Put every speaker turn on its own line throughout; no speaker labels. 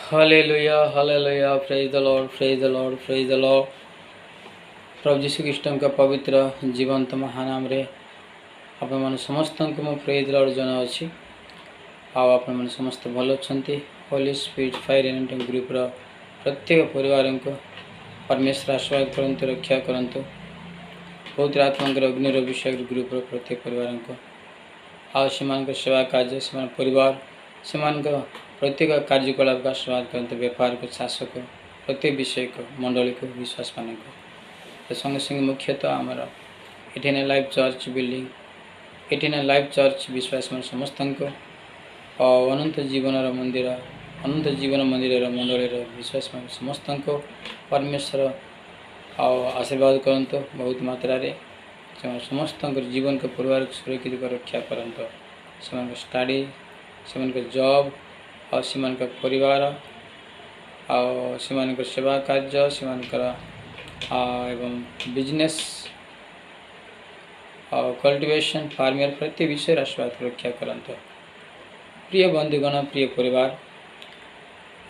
Hallelujah praise the lord praise the lord praise the lord. प्रभु यीशु ख्रीष्ट का पवित्र जीवंत महानाम रे आपण मन समस्त को मो प्रेज लॉर्ड जना अछि। आपण मन समस्त भल अछंती। Holi spirit fire anointing group रो प्रत्येक परिवार को परमेश्वर आशीर्वाद करंतु, रक्षा करंतु। पवित्र आत्मा के अग्नि रो अभिषेक ग्रुप रो प्रत्येक परिवार को आ सेवा कार्य से परिवार से प्रत्येक कार्यकलाप का आशीर्वाद करते। व्यापार को, शासक प्रत्येक विषय को, मंडली को, विश्वास मान को संगे संगे मुख्यतः आमर eighteen life church building, eighteen life church विश्वास मान समस्त को अनंत जीवन मंदिर, अनंत जीवन मंदिर मंडली विश्वास मान समस्त को परमेश्वर आशीर्वाद करंतु। बहुत मात्रा रे समस्त जीवन के परिवार को सुरक्षित रक्षा करंतु। से स्टडी, से जॉब और से परिवार और से सेवा कार्य, से एवं बिजनेस और कल्टिवेशन फार्मियर प्रत्येक विषय आशीर्वाद रक्षा करंतु। प्रिय बंधुगण, प्रिय परिवार,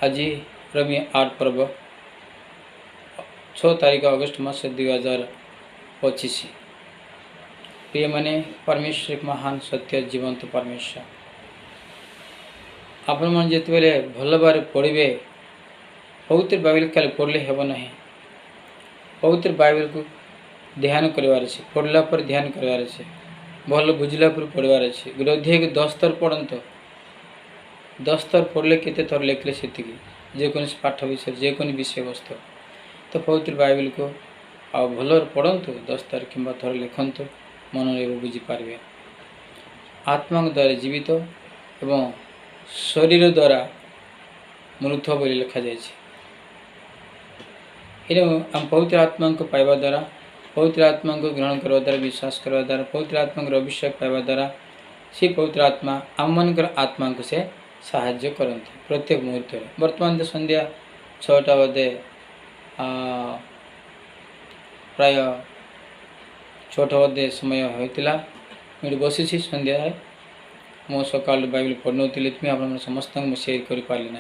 आज रवि 8 पर्व 6 तारीख अगस्त मास 2025। प्रिय माने परमेश्वर महान सत्य जीवंत परमेश्वर आपण मन जिते बेले भल भाव पढ़े पवित्र बाइबल खाली पढ़ले हेब ना। पवित्र बाइबल को ध्यान करार अच्छे, पढ़ला पर ध्यान करार अच्छे, भल बुझला पर पढ़वार अच्छे। गोटे अध्याय को 10 थर पढ़त, 10 थर पढ़ले केते थर लिखले से जेकोसी पाठ विषय, जेकोसी विषय वस्तु। तो पवित्र बाइबल को भल पढ़तु, 10 थर कि थर लिखतु, मन में बुझीपारे। आत्मा द्वारा जीवित एवं शरीर द्वारा मृत बोली लिखा जाए। आम पवित्र आत्मा को पाइबा द्वारा, पवित्र आत्मा को ग्रहण करवा द्वारा, विश्वास करवा द्वारा, पवित्र आत्मा को अभिषेक पाइबा द्वारा से पवित्र आत्मा आम मान आत्मा को से साहाय्य करते प्रत्येक मुहूर्त में। वर्तमान तो संध्या 6टा बजे प्राय 6टा बजे समय होता मुझे बसी संध्या मो सकाल बाइबल पढ़ी तुम्हें आप समस्त सेयर कर पारे ना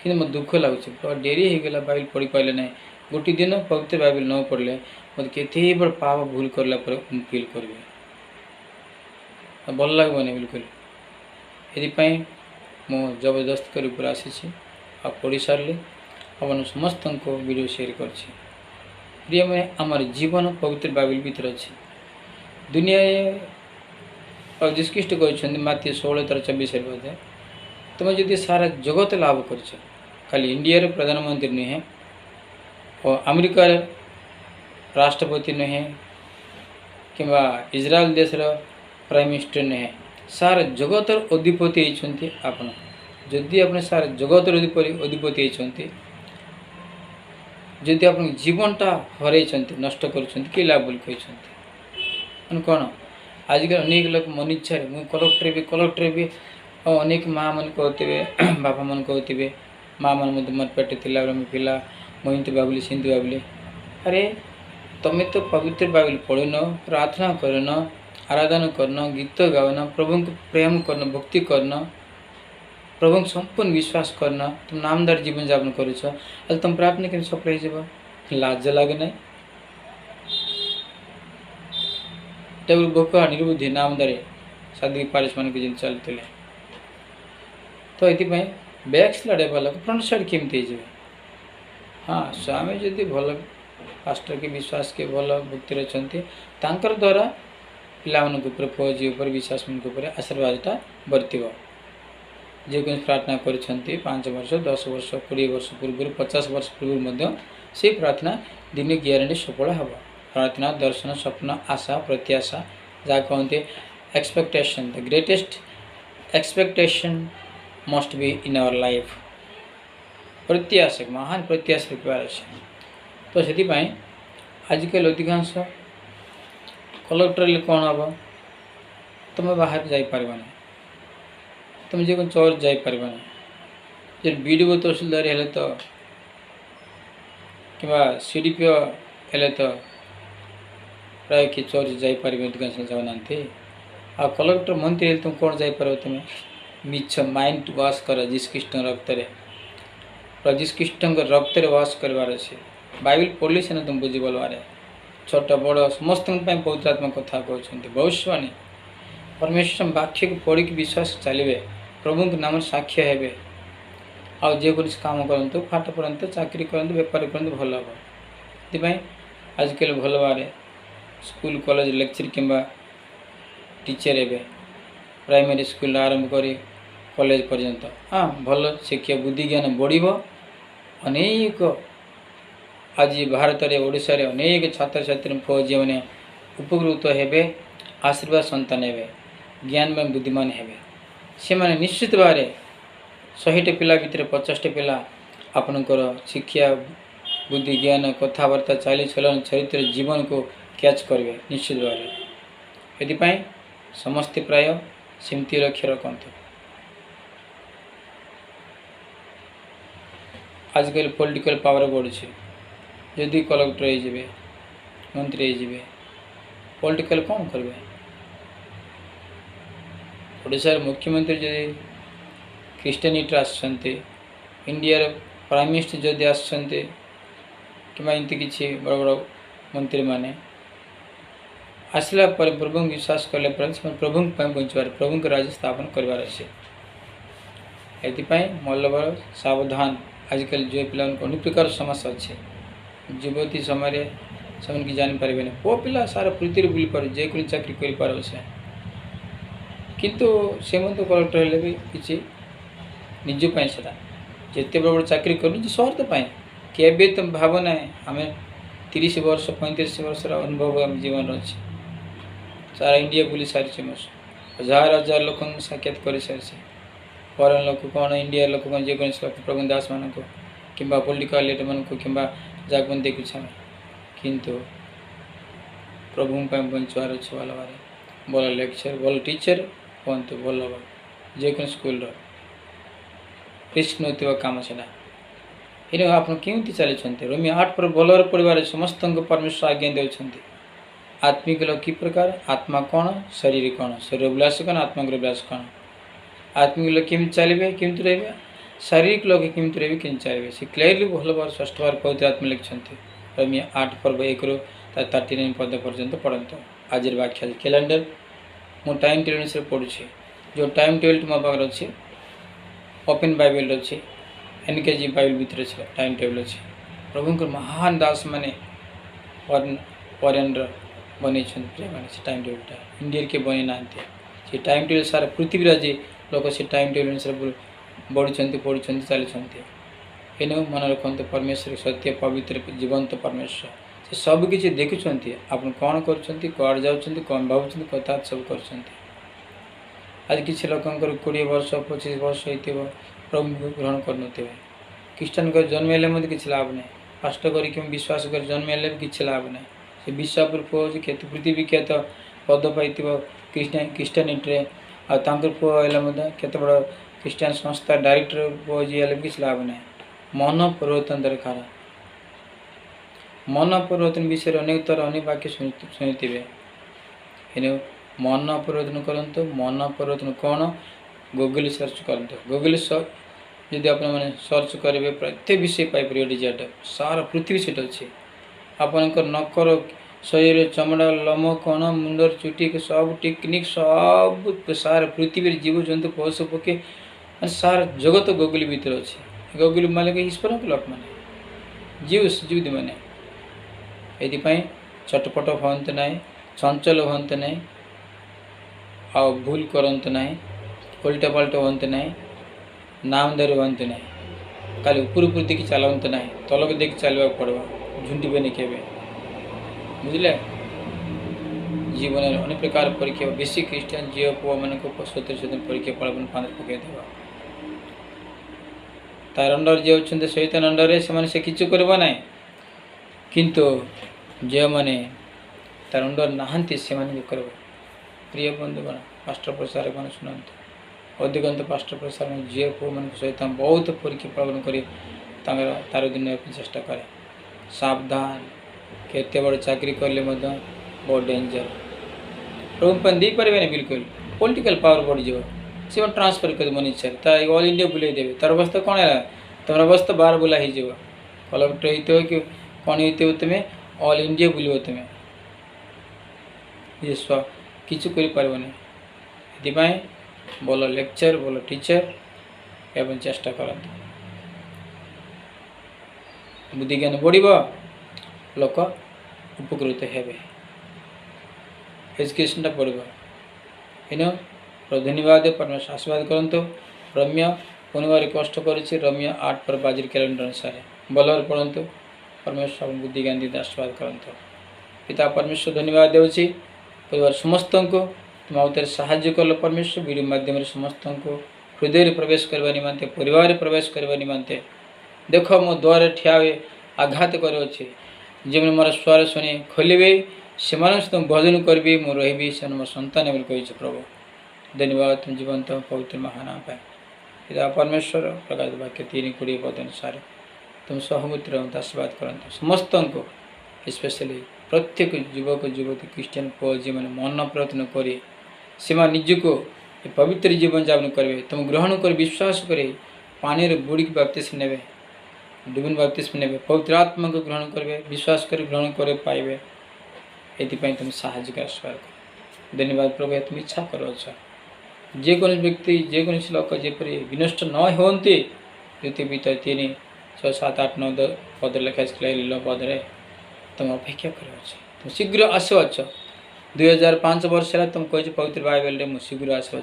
कि मत दुख लगुच डेरी होगला बाइबल पढ़ी पारे ना। गोटे दिन पवित्र बाइबल न पढ़ले मत के बड़ पाप भूल करला फील करेंगे, भल लगन बिल्कुल। ये मो जबरदस्त कर पूरा आसी पढ़ी सारे अपन समस्त को वीडियो शेयर कर। प्रिय मैं आमर जीवन पवित्र बाइबल भीतर अच्छे। दुनिया प्रभु यीशु ख्रीष्ट कहते माथी 16:24 बोधे तुम जदि सारा जगत लाभ कर, खाली इंडिया प्रधानमंत्री नुहे और अमेरिकार राष्ट्रपति नुहे कि इज्राएल देशर प्राइम मिनिस्टर नुहे, सारा जगतर अधिपति होती आपण। जदि आप सारा जगतर अधिपति होती, जदि आप जीवनटा हर नष्ट कर लाभ बोल कहते कौन। आजकल अनेक लोग मन इच्छा मुझे कलेक्टर भी अनेक माँ मन कहते, बापा मन कहते, माँ मन मत पेटे थी पिला मुझे भाविली सिंधु भाविली। अरे तुम्हें तो पवित्र बाइबल पढ़न, प्रार्थना करन, आराधना करन, गीत गावन, प्रभु को प्रेम करन, भक्ति करन, प्रभु को संपूर्ण विश्वास करना, तुम नामदार जीवन यापन कर तुम प्रार्थना के सफल हो। लाज लगे ना तब भोक निर्बुद्धि नामदारे साधी पारिश मान के चलते। तो ये बैक स्लाइड वाला फ्रंट साइड केमती हो। हाँ, स्वामी जदि भल पास्टर के विश्वास के भल भक्ति अच्छा द्वारा पिला फौजी उपर विश्वास मान आशीर्वादटा बरतब। जेको प्रार्थना कर 5 वर्ष, 10 वर्ष, 20 वर्ष पूर्व, 50 वर्ष पूर्व से प्रार्थना दिन ग्यारंटी सफल हम। प्रार्थना, दर्शन, स्वप्न, आशा, प्रत्याशा जहाँ कहते expectation, the greatest expectation must be in our life. प्रत्याशा, महान प्रत्याशा रखबार अच्छे। तो से आजिकल अधिकांश कलेक्टर कौन हम, तुम बाहर जापर ना, तुम जो चर्च जापर ना, जो बीडीओ तहसीलदार है तो कि सीडीपीओ है तो प्राय कि चर्च जापर अधिकांश जाऊना। आ कलेक्टर मंत्री तुम कौन जापर, तुम मिछ माइंड वाश कर जीसु ख्रीष्ट रक्त प्रभु यीशु ख्रीष्ट रक्त वास करवार अच्छे बाइबल पढ़ले सीना तुम बुझीपारे छोट बड़ समस्त पवित्र आत्मा कथा कहते भविष्यवाणी परमेश्वर वाक्य को पढ़ी विश्वास चलिए प्रभु के नाम साक्ष्य हे आउ जेकोसी काम करूँ पाठ पढ़ते चाकरी करूँ बेपार करूँ भल हम ये आजिकल भल भाव स्कूल कॉलेज लेक्चर किंबा टीचर एवं प्राइमरी स्कूल आरंभ कर कॉलेज पर्यंत हाँ भल शिक्षा बुद्धि ज्ञान बढ़ अनेक आज भारत में ओडिशा रे अनेक छात्र छात्री पुओ झी मैंने उपकृत हेबे आशीर्वाद संतान हेबे ज्ञान में बुद्धिमान हेबे से माने निश्चित भाव 100टे पिला भितर 50टे पिला आपनकर शिक्षा बुद्धि ज्ञान कथबार्ता चाली चलन चरित्र जीवन को कैच करेंगे निश्चित भाव ये समस्ते प्राय सेमती लक्ष्य रखते आजकल पॉलिटिकल पावर बढ़ुଛି जदि कलेक्टर हो मंत्री हो पॉलिटिकल कौन करेंगे ओडिशार मुख्यमंत्री जदि क्रिश्चियनिटी आसछन्ते इंडिया प्राइम मिनिस्टर जदि आसछन्ते कि एमती किसी बड़ बड़ मंत्री माने आसला पर प्रभु विश्वास कले प्रभु बचार प्रभु के राज्य स्थापन करार अच्छे ये मल्लबर सावधान आजिकल जो पिला अनेक प्रकार समस्या अच्छे युवती समय से जानीपारे पो पिला सारा पृथ्वी बुली पार जेको चाकरी कर पार से किंतु से मत कलेक्टर हेले भी किसी निजपाई से जिते बड़ बड़ चाकरी कर स्वार्थ के तो भावना आम 30 वर्ष 35 वर्ष अनुभव आम जीवन अच्छे सारा इंडिया बुली सारी हजार हजार लोक साक्षात कर सारी फरेन लोक कौन इंडिया लोक कौन जेकोसी लोक प्रभु दास मान कि पॉलिटिकल लीडर मान कि जहाँ देखुचे किंतु प्रभु बचार अच्छे भल भाव भल लेक्चर भल टीचर कहतु भल जेको स्कूल रिस्क नौथिबा काम से ये आप केमती चलते रोमी 8 पर भल पढ़ार समस्त परमेश्वर आज्ञा देते आत्मिक लोग कि प्रकार आत्मा कौन शरीर कौन शरीर अभिलाष कौन आत्मा अभिलाष कौन आत्मिक लोग केमी चलिए केमती रे शारीरिक लोग केमती रे कि चलिए से क्लियरली भल बार षष्ठ बार पवित्र आत्मा लिखिंट रोमी 8 पर्व 1 रू 39 पद पर्यंत पढ़त आज व्याख्या कैलेंडर मु टाइम टेबल से पढ़ुची जो टाइम टेबल मो पाखे अच्छे ओपन बाइबल अच्छे एनकेजी बाइबल भीतर अच्छे टाइम टेबल अच्छे प्रभु महान दास माने फरेन बन टाइम टेबलटा इंडिया के बन ना से टाइम टेबल सारा पृथ्वी आज लोक से टाइम टेबल अनुसार बढ़ुंट पढ़ुं चलते एनु मन रखते परमेश्वर सत्य पवित्र जीवंत परमेश्वर से सब किसी देखुंट आप कौन कर जाऊँ कौन भावुं कथा सब कर आज किसी लोकंर 20 वर्ष 25 वर्ष हो प्रभु ग्रहण कर ख्रीष्टान को जन्म हेल्ले किसी लाभ ना फास्ट कर विश्वास कर जन्म हेल्ले किसी लाभ ना से विश्वापुर पुओ ख्यात पृथ्वी ख्यात पद पाई ख्रीष्टानिटी पुओ हेल्ले केत बड़ ख्रीष्टान संस्था डायरेक्टर पुओ जी हेल्ले किसी लाभ ना मन परिवर्तन दरकार मन परिवर्तन विषय अनेक थर अनेक वाक्य शुणुवे मन परिवर्तन करूँ मन परिवर्तन कौन गूगल सर्च करते गूगल जदि आप सर्च करेंगे प्रत्येक विषय पाइपर डिजिट सारा पृथ्वी सीट अच्छे आपंकर नकर शरीर चमड़ा लम कण मुंडर चुटी सब टेक्निक सब सारा पृथ्वी जीव जंतु पशु पक्षी सारा जगत गूगल भीतर अच्छे गूगल मालिक ईश्वर के लोक मैंने जीव मैंने ये चटपट हमें ना चंचल हमें ना आ भूल करते ना उल्टा पल्टा हमें ना नामदारी हमें ना खाली ऊपर देखिए चलते ना तलक देखिए चलवा पड़वा झुंटे के बुझे जीवन अनेक प्रकार परीक्षा बेसी ख्रीष्टान झील पुओ मान स्वतंत्र स्वतंत्र परीक्षा फल पानी पकईदेव तार अंडर जी अच्छा शैतान अंडर से किसी करवा ना किंतु जो मैंने तार अंडर नहांती से कर प्रिय बंधुगण पास्टर प्रसार मैंने शुणु अधिकांश पास्टर प्रसार झील पुओ मान सहित बहुत परीक्षा पालन कर तार दिन चेष्टा करे सावधान केते बड़ चाकरी कले बहुत डेंजर प्रभु दे पारे बिल्कुल पॉलिटिकल पावर बढ़ जाए सी ट्रांसफर कर मन इच्छा ऑल इंडिया बुले देवे तार अवस्था कौन है तुम्हारा बस तो बाहर बुला ही कलेक्टर होते कि कौन होते तुम्हें ऑल इंडिया बुल तुम्हें ये स्व किचु कर भल लेक्चर भल टीचर एवं चेष्टा करते बुद्धि ज्ञान बढ़ लोक उपकृत हेबे एजुकेशन बढ़ इन धन्यवाद परमेश्वर आशीर्वाद करंतु रम्य पुनः रिक्वेस्ट करुच्ची रम्य 8 पर बाजिर कैलेंडर अनुसार भलर पढ़ु परमेश्वर बुद्धि ज्ञान दी आशीर्वाद करंतु पिता परमेश्वर धन्यवाद देउची परिवार समस्त को तुम आउे साहाय्य कल परमेश्वर वीडियो माध्यम समस्त को हृदय प्रवेश करने निमंते परिवार प्रवेश करने निमंते देख मो द्वार ठिया आघात कर जो मोर स्वर शुणी खोलिए से तुम भजन करी मु रही से मो सन्तान कही प्रभु धन्यवाद तुम जीवंत पवित्र महानाम पाए पिता परमेश्वर प्रकाश वाक्य 3:20 पद अनुसार तुम सहमुत्र आशीर्वाद करते समस्त को स्पेशली प्रत्येक युवक युवती क्रिस्टियन पुओ जी मैंने मन प्रयत्न करी से निजको पवित्र जीवन जापन करेंगे तुम ग्रहण कर विश्वास करे पानी बुड़ी बपतिस्म नेबे डुबन बपतिस्म नेबे पवित्र आत्मा को ग्रहण करेंगे विश्वास कर ग्रहण कर पाइबे ये तुम साहाय्य कर आशीर्वाद धन्यवाद प्रभु तुम इच्छा कर जेको व्यक्ति जेको लोक जपर विनष्ट न होती द्वितीय भीतर 3, 6, 7, 8, 9, 10 पद लिखा पदरे तुम अपेक्षा कर तुम शीघ्र आसो 2005 वर्ष है तुम कही पवित्र बाइबल में शीघ्र आसो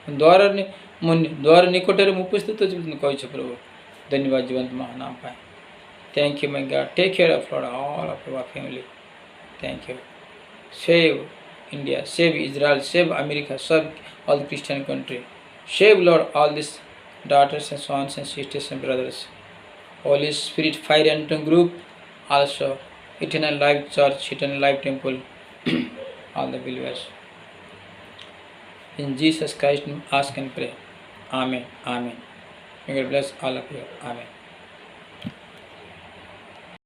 द्वार निकटर उपस्थित कही प्रभु धन्यवाद जीवंत महानाम पाए thank you my God take care of lord all of your family thank you save India save Israel save America save all the Christian country save Lord all these daughters and sons and sisters and brothers Holy Spirit Fire and Group also Eternal Life Church Eternal Life Temple all the believers in Jesus Christ ask and pray amen amen may God bless all of you amen